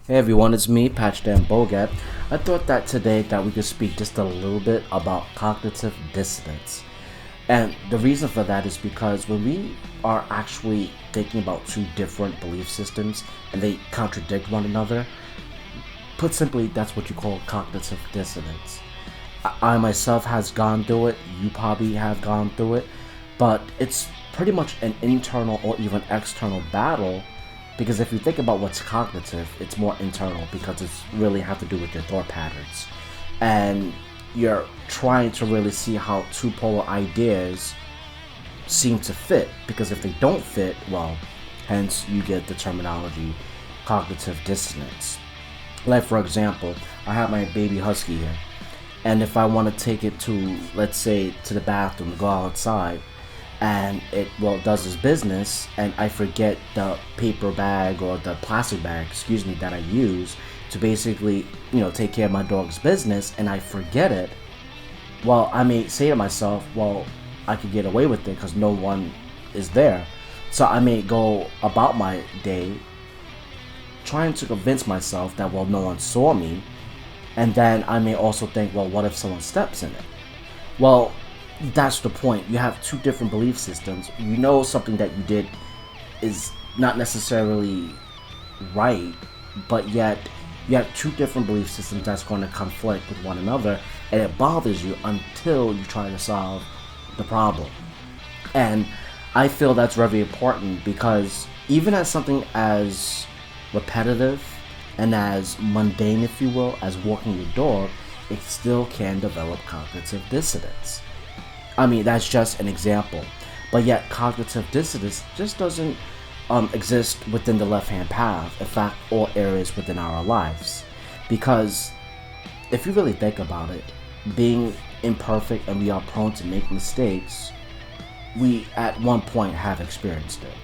Hey everyone, it's me, Patchdan Bogat. I thought that today that we could speak just a little bit about cognitive dissonance. And the reason for that is because when we are actually thinking about two different belief systems and they contradict one another, put simply, that's what you call cognitive dissonance. I myself has gone through it, you probably have gone through it, but it's pretty much an internal or even external battle because if you think about what's cognitive, it's more internal because it's really have to do with your thought patterns. And you're trying to really see how two polar ideas seem to fit because if they don't fit, well, hence you get the terminology cognitive dissonance. Like for example, I have my baby husky here, and if I want to take it to, let's say, to the bathroom, go outside, and it does its business, and I forget the paper bag or the plastic bag, excuse me, that I use to basically, take care of my dog's business, and I forget it. Well, I may say to myself, well, I could get away with it because no one is there. So I may go about my day trying to convince myself that, well, no one saw me. And then I may also think, well, what if someone steps in it? Well, that's the point. You have two different belief systems. You know something that you did is not necessarily right, but yet you have two different belief systems that's going to conflict with one another, and it bothers you until you try to solve the problem. And I feel that's very important because even as something as repetitive and as mundane, if you will, as walking your dog, it still can develop cognitive dissonance. I mean, that's just an example. But yet, cognitive dissonance just doesn't exist within the left-hand path. In fact, all areas within our lives. Because if you really think about it, being imperfect and we are prone to make mistakes, we at one point have experienced it.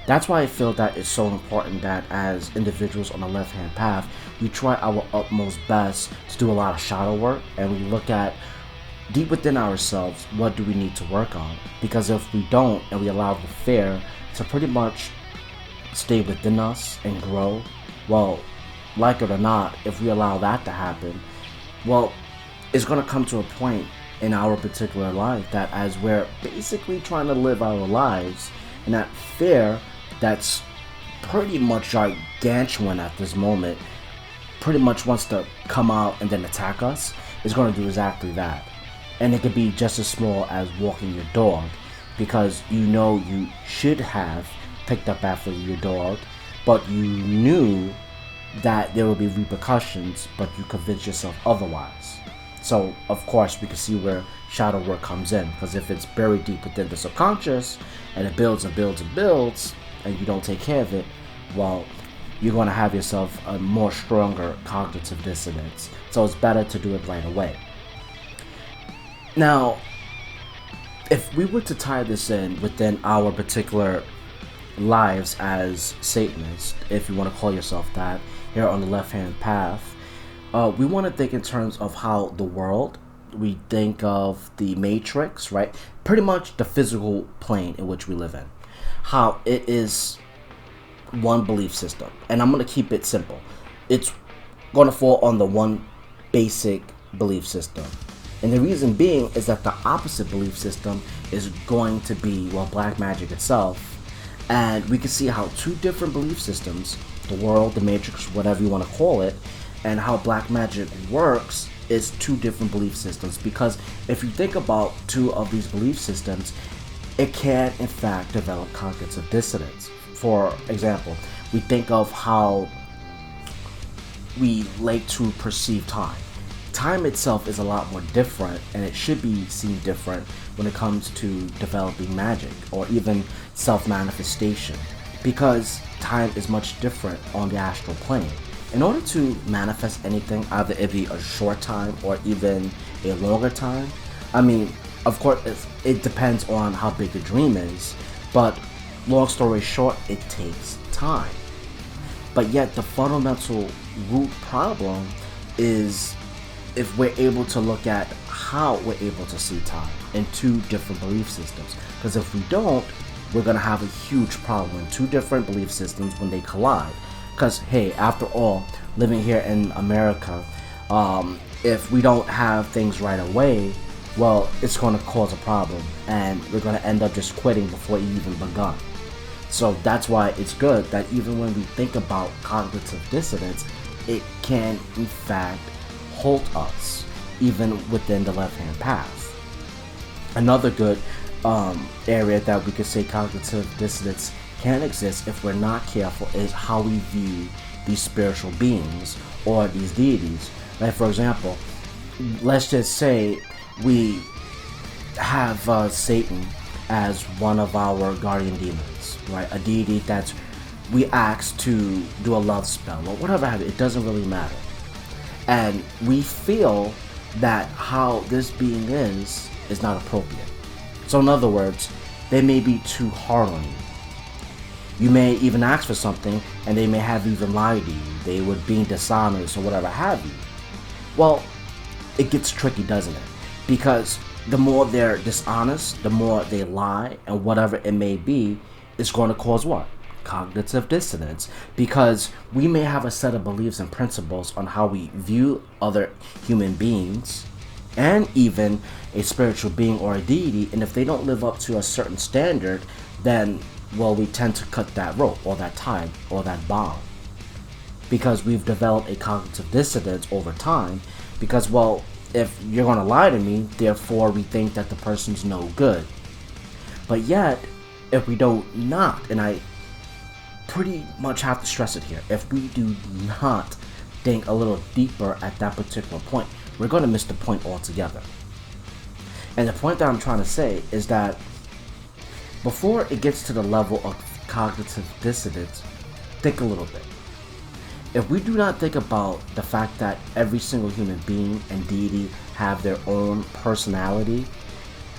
That's why I feel that it's so important that as individuals on the left-hand path, we try our utmost best to do a lot of shadow work and we look at deep within ourselves, what do we need to work on? Because if we don't and we allow the fear to pretty much stay within us and grow, well, like it or not, if we allow that to happen, well, it's going to come to a point in our particular life that as we're basically trying to live our lives, and that fear that's pretty much gargantuan at this moment pretty much wants to come out and then attack us, is going to do exactly that. And it could be just as small as walking your dog, because you should have picked up after your dog, but you knew that there would be repercussions, but you convinced yourself otherwise. So, of course, we can see where shadow work comes in, because if it's buried deep within the subconscious, and it builds and builds and builds, and you don't take care of it, well, you're going to have yourself a more stronger cognitive dissonance. So it's better to do it right away. Now, if we were to tie this in within our particular lives as Satanists, if you want to call yourself that, here on the left-hand path, we want to think in terms of how the world, we think of the matrix, right? Pretty much the physical plane in which we live in. How it is one belief system. And I'm going to keep it simple. It's going to fall on the one basic belief system. And the reason being is that the opposite belief system is going to be, well, black magic itself. And we can see how two different belief systems, the world, the matrix, whatever you want to call it, and how black magic works is two different belief systems. Because if you think about two of these belief systems, it can, in fact, develop cognitive dissonance. For example, we think of how we like to perceive time. Time itself is a lot more different, and it should be seen different when it comes to developing magic or even self-manifestation, because time is much different on the astral plane. In order to manifest anything, either it be a short time or even a longer time, I mean, of course, it depends on how big the dream is, but long story short, it takes time. But yet the fundamental root problem is if we're able to look at how we're able to see time in two different belief systems. Because if we don't, we're going to have a huge problem in two different belief systems when they collide. Because, hey, after all, living here in America, if we don't have things right away, well, it's going to cause a problem, and we're going to end up just quitting before you even begun. So that's why it's good that even when we think about cognitive dissonance, it can in fact halt us even within the left-hand path. Another good area that we could say cognitive dissonance can exist if we're not careful is how we view these spiritual beings or these deities. Like, for example, let's just say we have Satan as one of our guardian demons, right? A deity that we ask to do a love spell or whatever have it doesn't really matter. And we feel that how this being is not appropriate. So in other words, they may be too hard on you. You may even ask for something and they may have even lied to you. They would be dishonest or whatever have you. Well, it gets tricky, doesn't it? Because the more they're dishonest, the more they lie, and whatever it may be, it's going to cause what? Cognitive dissonance. Because we may have a set of beliefs and principles on how we view other human beings, and even a spiritual being or a deity, and if they don't live up to a certain standard, then, well, we tend to cut that rope, or that tie, or that bond. Because we've developed a cognitive dissonance over time, because, well, if you're going to lie to me, therefore we think that the person's no good. But yet, if we do not, and I pretty much have to stress it here, if we do not think a little deeper at that particular point, we're going to miss the point altogether. And the point that I'm trying to say is that before it gets to the level of cognitive dissonance, think a little bit. If we do not think about the fact that every single human being and deity have their own personality,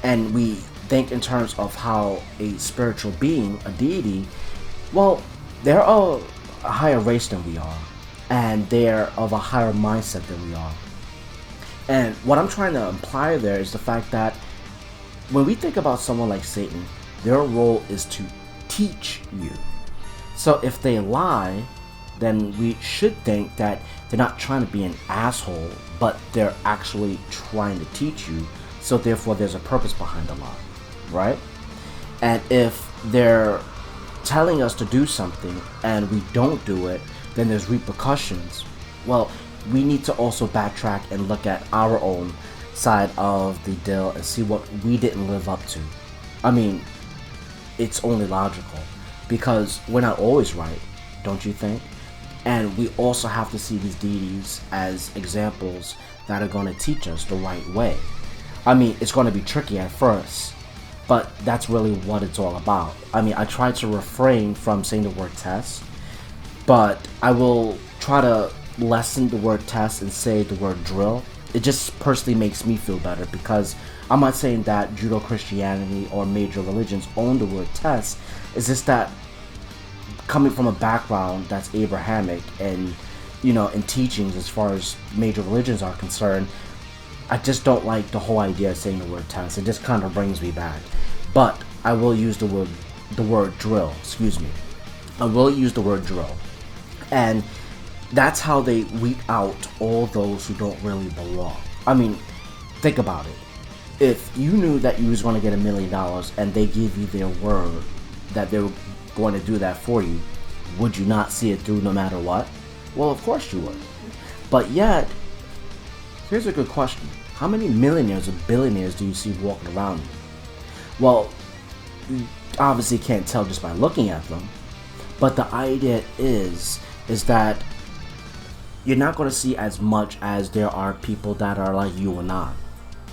and we think in terms of how a spiritual being, a deity, well, they're a higher race than we are, and they're of a higher mindset than we are. And what I'm trying to imply there is the fact that when we think about someone like Satan, their role is to teach you. So if they lie, then we should think that they're not trying to be an asshole, but they're actually trying to teach you. So therefore there's a purpose behind the lie, right? And if they're telling us to do something and we don't do it, then there's repercussions. Well, we need to also backtrack and look at our own side of the deal and see what we didn't live up to. I mean, it's only logical, because we're not always right, don't you think? And we also have to see these deities as examples that are going to teach us the right way. I mean, it's going to be tricky at first, but that's really what it's all about. I mean, I try to refrain from saying the word test, but I will try to lessen the word test and say the word drill. It just personally makes me feel better, because I'm not saying that Judeo-Christianity or major religions own the word test. It's just that coming from a background that's Abrahamic and, you know, in teachings as far as major religions are concerned, I just don't like the whole idea of saying the word test. It just kind of brings me back. But I will use the word drill, excuse me. I will use the word drill. And that's how they weed out all those who don't really belong. I mean, think about it. If you knew that you was going to get $1 million and they give you their word that they were going to do that for you, would you not see it through no matter what? Well, of course you would. But yet, here's a good question. How many millionaires or billionaires do you see walking around you? Well, you obviously can't tell just by looking at them. But the idea is that you're not going to see as much as there are people that are like you and I.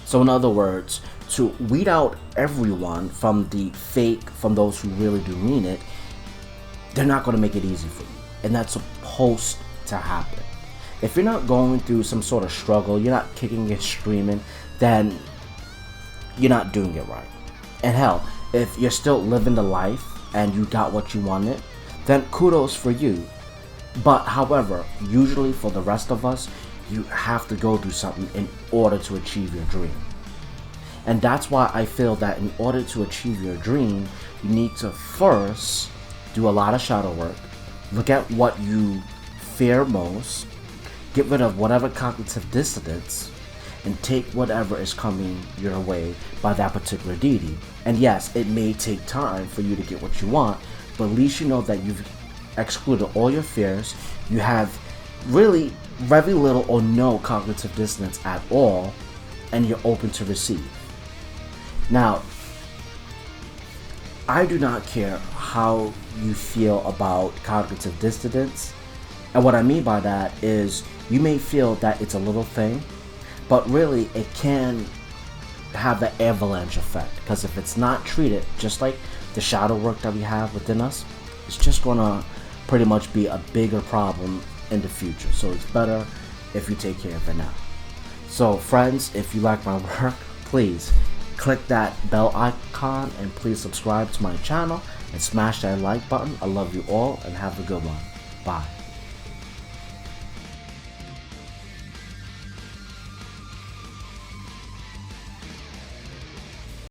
So in other words, to weed out everyone from the fake, from those who really do mean it, they're not going to make it easy for you. And that's supposed to happen. If you're not going through some sort of struggle, you're not kicking and screaming, then you're not doing it right. And hell, if you're still living the life and you got what you wanted, then kudos for you. But however, usually for the rest of us, you have to go through something in order to achieve your dream. And that's why I feel that in order to achieve your dream, you need to first do a lot of shadow work, look at what you fear most, get rid of whatever cognitive dissonance and take whatever is coming your way by that particular deity. And yes, it may take time for you to get what you want, but at least you know that you've excluded all your fears. You have really very little or no cognitive dissonance at all, and you're open to receive. Now, I do not care how you feel about cognitive dissonance, and what I mean by that is you may feel that it's a little thing, but really it can have the avalanche effect, because if it's not treated just like the shadow work that we have within us, it's just gonna pretty much be a bigger problem in the future. So it's better if you take care of it now. So friends, if you like my work, please click that bell icon and please subscribe to my channel and smash that like button. I love you all and have a good one. Bye.